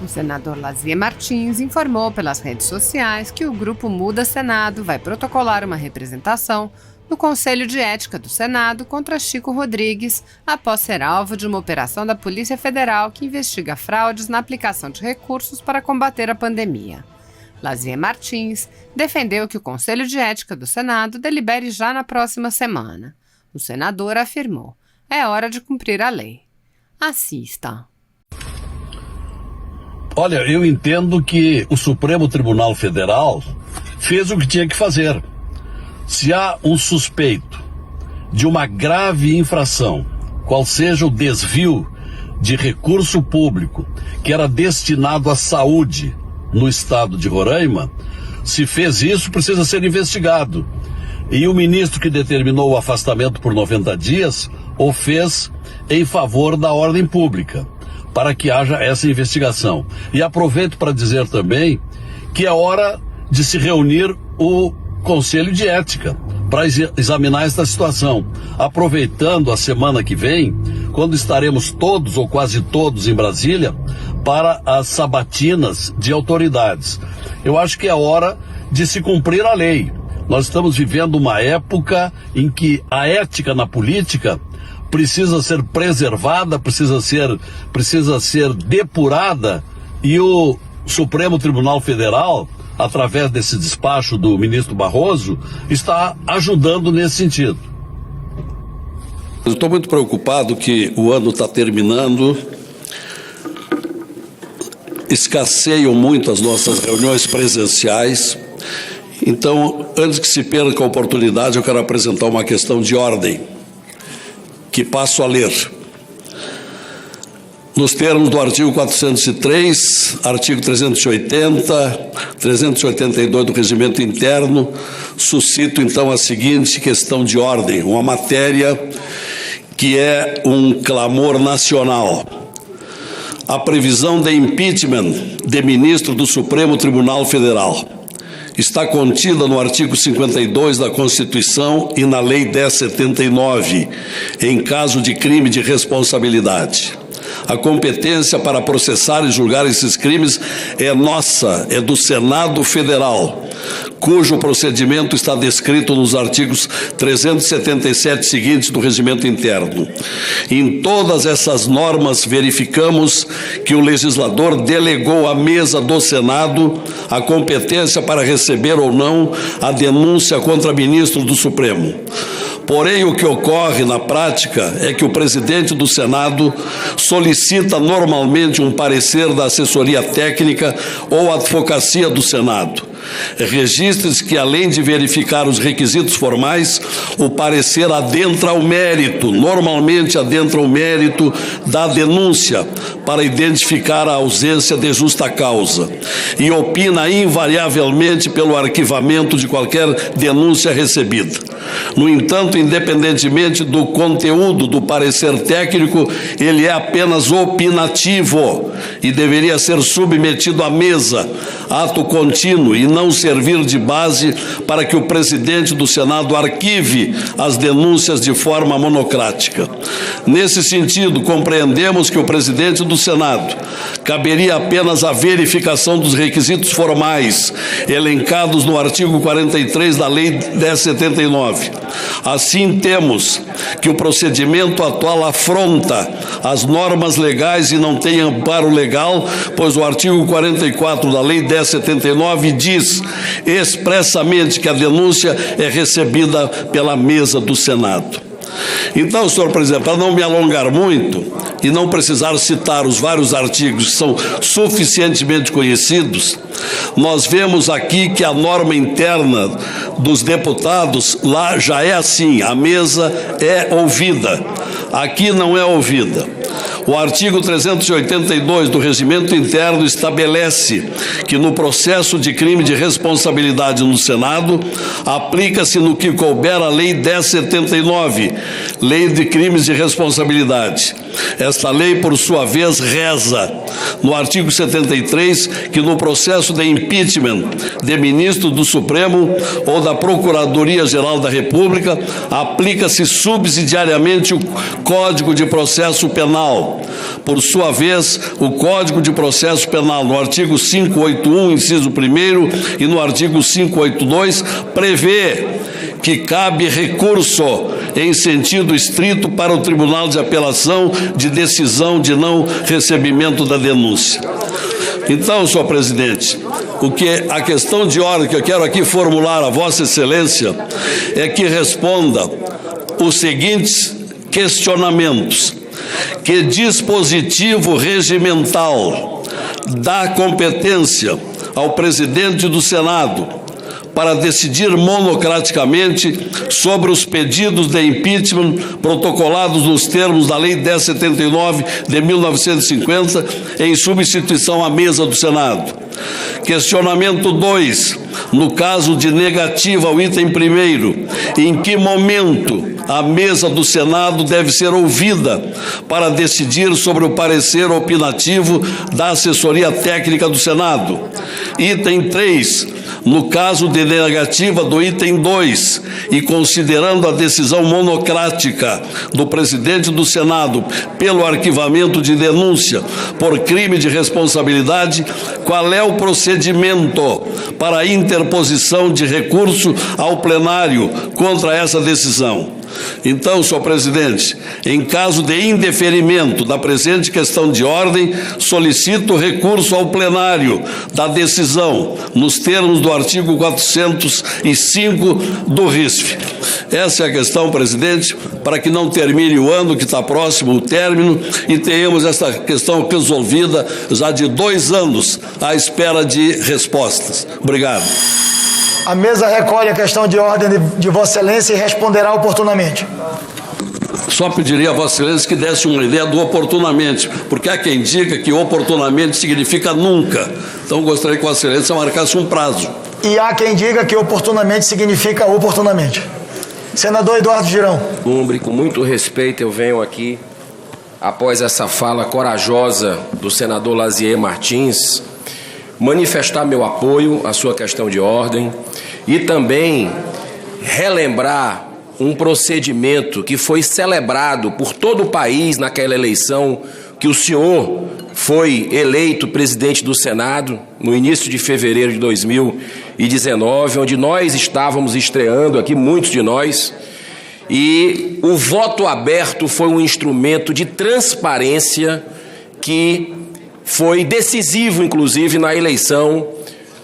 O senador Lazier Martins informou pelas redes sociais que o grupo Muda Senado vai protocolar uma representação no Conselho de Ética do Senado contra Chico Rodrigues, após ser alvo de uma operação da Polícia Federal que investiga fraudes na aplicação de recursos para combater a pandemia. Lazier Martins defendeu que o Conselho de Ética do Senado delibere já na próxima semana. O senador afirmou: é hora de cumprir a lei. Assista. Olha, eu entendo que o Supremo Tribunal Federal fez o que tinha que fazer. Se há um suspeito de uma grave infração, qual seja o desvio de recurso público que era destinado à saúde no estado de Roraima, se fez isso, precisa ser investigado. E o ministro que determinou o afastamento por 90 dias o fez em favor da ordem pública, para que haja essa investigação. E aproveito para dizer também que é hora de se reunir o Conselho de Ética para examinar esta situação, aproveitando a semana que vem, quando estaremos todos ou quase todos em Brasília para as sabatinas de autoridades. Eu acho que é hora de se cumprir a lei. Nós estamos vivendo uma época em que a ética na política precisa ser preservada, precisa ser depurada, e o Supremo Tribunal Federal, através desse despacho do ministro Barroso, está ajudando nesse sentido. Eu estou muito preocupado que o ano está terminando, escasseiam muito as nossas reuniões presenciais, então, antes que se perca a oportunidade, eu quero apresentar uma questão de ordem, que passo a ler. Nos termos do artigo 403, artigo 380, 382 do Regimento Interno, suscito então a seguinte questão de ordem, uma matéria que é um clamor nacional. A previsão de impeachment de ministro do Supremo Tribunal Federal está contida no artigo 52 da Constituição e na Lei 1079, em caso de crime de responsabilidade. A competência para processar e julgar esses crimes é nossa, é do Senado Federal, cujo procedimento está descrito nos artigos 377 seguintes do Regimento Interno. Em todas essas normas verificamos que o legislador delegou à mesa do Senado a competência para receber ou não a denúncia contra ministro do Supremo. Porém, o que ocorre na prática é que o presidente do Senado solicita normalmente um parecer da assessoria técnica ou advocacia do Senado. Registre-se que, além de verificar os requisitos formais, o parecer adentra ao mérito, normalmente adentra o mérito da denúncia, para identificar a ausência de justa causa, e opina invariavelmente pelo arquivamento de qualquer denúncia recebida. No entanto, independentemente do conteúdo do parecer técnico, ele é apenas opinativo e deveria ser submetido à mesa, ato contínuo, e não servir de base para que o presidente do Senado arquive as denúncias de forma monocrática. Nesse sentido, compreendemos que o presidente do Senado caberia apenas a verificação dos requisitos formais elencados no artigo 43 da Lei 1079. Assim, temos que o procedimento atual afronta as normas legais e não tem amparo legal, pois o artigo 44 da Lei 1079 diz expressamente que a denúncia é recebida pela mesa do Senado. Então, senhor presidente, para não me alongar muito e não precisar citar os vários artigos que são suficientemente conhecidos, nós vemos aqui que a norma interna dos deputados lá já é assim, a mesa é ouvida, aqui não é ouvida. O artigo 382 do Regimento Interno estabelece que no processo de crime de responsabilidade no Senado, aplica-se no que couber a Lei 1079, Lei de Crimes de Responsabilidade. Esta lei, por sua vez, reza no artigo 73 que no processo de impeachment de ministro do Supremo ou da Procuradoria-Geral da República, aplica-se subsidiariamente o Código de Processo Penal, Penal. Por sua vez, o Código de Processo Penal, no artigo 581, inciso 1º, e no artigo 582, prevê que cabe recurso em sentido estrito para o Tribunal de Apelação de decisão de não recebimento da denúncia. Então, senhor presidente, a questão de ordem que eu quero aqui formular a Vossa Excelência é que responda os seguintes questionamentos. Que dispositivo regimental dá competência ao presidente do Senado para decidir monocraticamente sobre os pedidos de impeachment protocolados nos termos da Lei 1079 de 1950, em substituição à mesa do Senado. Questionamento 2. No caso de negativa ao item 1º, em que momento a mesa do Senado deve ser ouvida para decidir sobre o parecer opinativo da assessoria técnica do Senado? Item 3. No caso de negativa do item 2 e considerando a decisão monocrática do presidente do Senado pelo arquivamento de denúncia por crime de responsabilidade, qual é o procedimento para a interposição de recurso ao plenário contra essa decisão? Então, senhor presidente, em caso de indeferimento da presente questão de ordem, solicito recurso ao plenário da decisão, nos termos do artigo 405 do RISF. Essa é a questão, presidente, para que não termine o ano, que está próximo o término, e tenhamos essa questão resolvida já de 2 anos à espera de respostas. Obrigado. A mesa recolhe a questão de ordem de Vossa Excelência e responderá oportunamente. Só pediria a Vossa Excelência que desse uma ideia do oportunamente, porque há quem diga que oportunamente significa nunca. Então, gostaria que Vossa Excelência marcasse um prazo. E há quem diga que oportunamente significa oportunamente. Senador Eduardo Girão. Com muito respeito, eu venho aqui, após essa fala corajosa do senador Lazier Martins, manifestar meu apoio à sua questão de ordem e também relembrar um procedimento que foi celebrado por todo o país naquela eleição que o senhor foi eleito presidente do Senado no início de fevereiro de 2019, onde nós estávamos estreando aqui, muitos de nós, e o voto aberto foi um instrumento de transparência que foi decisivo, inclusive, na eleição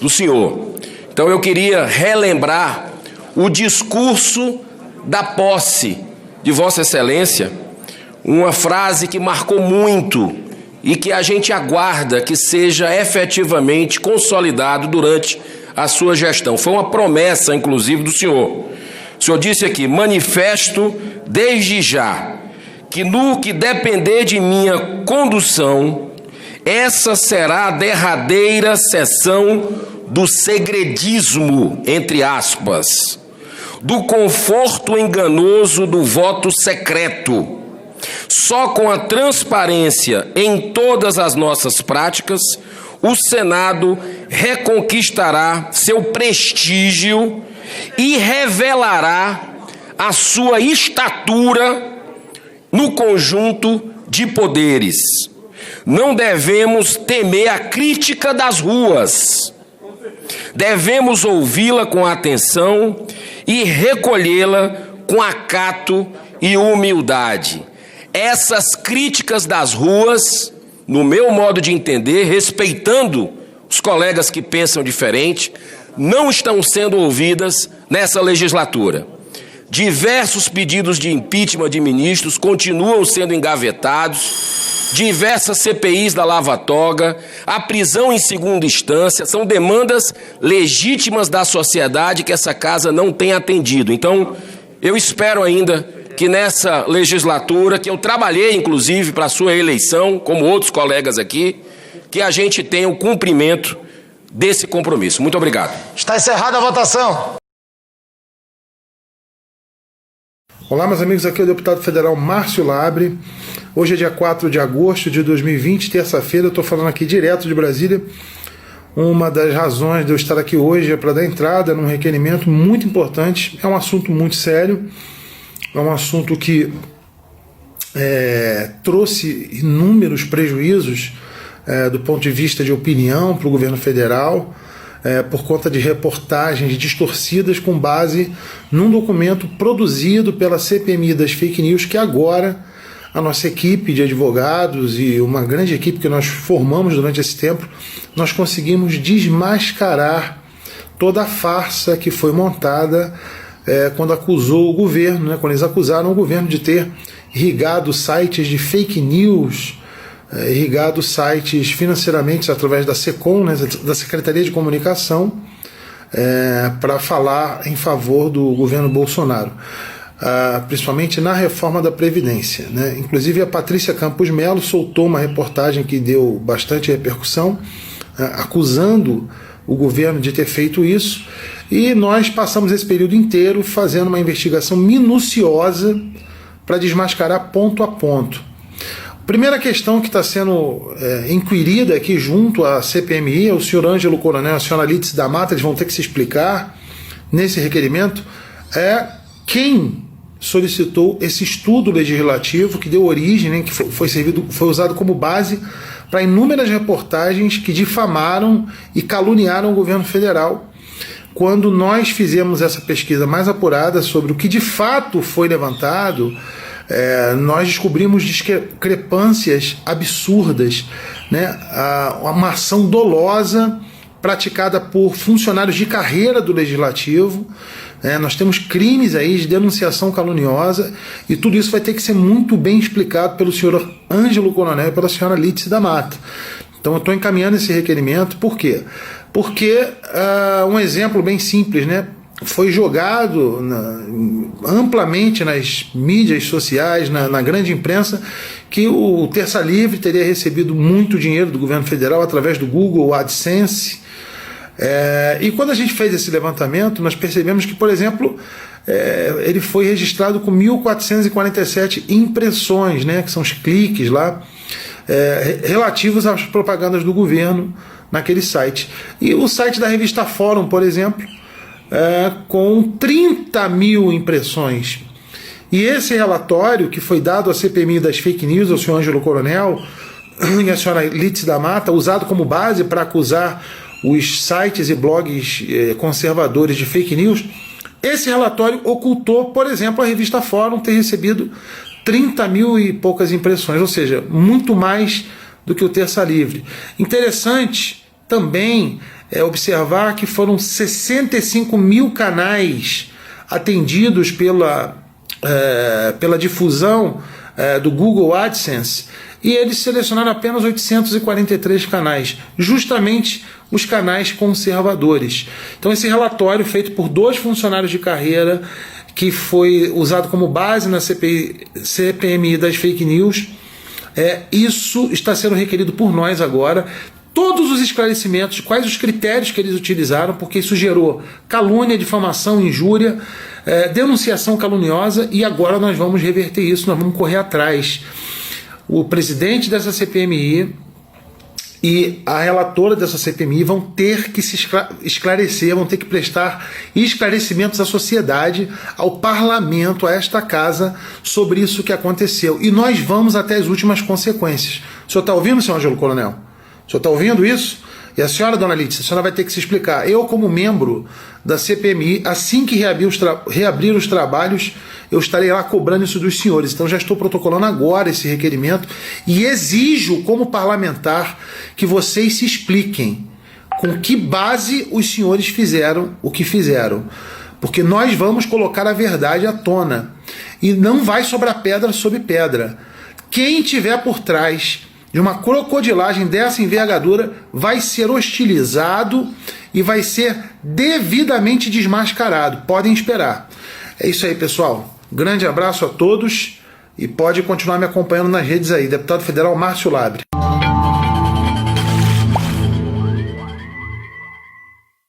do senhor. Então, eu queria relembrar o discurso da posse de Vossa Excelência, uma frase que marcou muito e que a gente aguarda que seja efetivamente consolidado durante a sua gestão. Foi uma promessa, inclusive, do senhor. O senhor disse aqui: manifesto desde já que no que depender de minha condução, essa será a derradeira sessão do segredismo, entre aspas, do conforto enganoso do voto secreto. Só com a transparência em todas as nossas práticas, o Senado reconquistará seu prestígio e revelará a sua estatura no conjunto de poderes. Não devemos temer a crítica das ruas. Devemos ouvi-la com atenção e recolhê-la com acato e humildade. Essas críticas das ruas, no meu modo de entender, respeitando os colegas que pensam diferente, não estão sendo ouvidas nessa legislatura. Diversos pedidos de impeachment de ministros continuam sendo engavetados. Diversas CPIs da Lava Toga, a prisão em segunda instância, são demandas legítimas da sociedade que essa casa não tem atendido. Então, eu espero ainda que nessa legislatura, que eu trabalhei inclusive para a sua eleição, como outros colegas aqui, que a gente tenha o cumprimento desse compromisso. Muito obrigado. Está encerrada a votação. Olá, meus amigos, aqui é o deputado federal Márcio Labre. Hoje é dia 4 de agosto de 2020, terça-feira. Eu estou falando aqui direto de Brasília. Uma das razões de eu estar aqui hoje é para dar entrada num requerimento muito importante. É um assunto muito sério, é um assunto que trouxe inúmeros prejuízos do ponto de vista de opinião para o governo federal, por conta de reportagens distorcidas com base num documento produzido pela CPMI das fake news, que agora a nossa equipe de advogados e uma grande equipe que nós formamos durante esse tempo, nós conseguimos desmascarar toda a farsa que foi montada quando acusou o governo, quando eles acusaram o governo de ter irrigado sites de fake news, irrigado sites financeiramente através da SECOM, da Secretaria de Comunicação, para falar em favor do governo Bolsonaro, principalmente na reforma da Previdência. Inclusive a Patrícia Campos Melo soltou uma reportagem que deu bastante repercussão, acusando o governo de ter feito isso, e nós passamos esse período inteiro fazendo uma investigação minuciosa para desmascarar ponto a ponto. Primeira questão que está sendo inquirida aqui junto à CPMI, o senhor Ângelo Coronel e a senhora Lídice da Mata, eles vão ter que se explicar nesse requerimento, quem solicitou esse estudo legislativo que deu origem, que foi usado como base para inúmeras reportagens que difamaram e caluniaram o governo federal. Quando nós fizemos essa pesquisa mais apurada sobre o que de fato foi levantado, nós descobrimos discrepâncias absurdas, uma ação dolosa praticada por funcionários de carreira do Legislativo. Nós temos crimes aí de denunciação caluniosa, e tudo isso vai ter que ser muito bem explicado pelo senhor Ângelo Coronel e pela senhora Lídice da Mata. Então eu estou encaminhando esse requerimento. Por quê? Porque um exemplo bem simples, foi jogado amplamente nas mídias sociais, na grande imprensa, que o Terça Livre teria recebido muito dinheiro do governo federal através do Google AdSense. E quando a gente fez esse levantamento, nós percebemos que, por exemplo, ele foi registrado com 1.447 impressões, que são os cliques lá, relativos às propagandas do governo naquele site. E o site da revista Fórum, por exemplo, com 30 mil impressões. E esse relatório que foi dado à CPMI das fake news, ao senhor Ângelo Coronel e à senhora Lídice da Mata, usado como base para acusar os sites e blogs conservadores de fake news, esse relatório ocultou, por exemplo, a revista Fórum ter recebido 30 mil e poucas impressões, ou seja, muito mais do que o Terça Livre. Interessante também observar que foram 65 mil canais atendidos pela difusão do Google AdSense, e eles selecionaram apenas 843 canais, justamente os canais conservadores. Então esse relatório, feito por 2 funcionários de carreira, que foi usado como base na CPMI das fake news, isso está sendo requerido por nós agora. Todos os esclarecimentos, quais os critérios que eles utilizaram, porque isso gerou calúnia, difamação, injúria, denunciação caluniosa, e agora nós vamos reverter isso, nós vamos correr atrás. O presidente dessa CPMI e a relatora dessa CPMI vão ter que se esclarecer, vão ter que prestar esclarecimentos à sociedade, ao parlamento, a esta casa, sobre isso que aconteceu. E nós vamos até as últimas consequências. O senhor está ouvindo, senhor Ângelo Coronel? O senhor está ouvindo isso? E a senhora, dona Lídice, a senhora vai ter que se explicar. Eu, como membro da CPMI, assim que reabrir os trabalhos, eu estarei lá cobrando isso dos senhores. Então já estou protocolando agora esse requerimento e exijo, como parlamentar, que vocês se expliquem com que base os senhores fizeram o que fizeram. Porque nós vamos colocar a verdade à tona. E não vai sobrar pedra sobre pedra. Quem tiver por trás de uma crocodilagem dessa envergadura vai ser hostilizado e vai ser devidamente desmascarado. Podem esperar. É isso aí, pessoal. Grande abraço a todos e pode continuar me acompanhando nas redes aí. Deputado Federal Márcio Labre.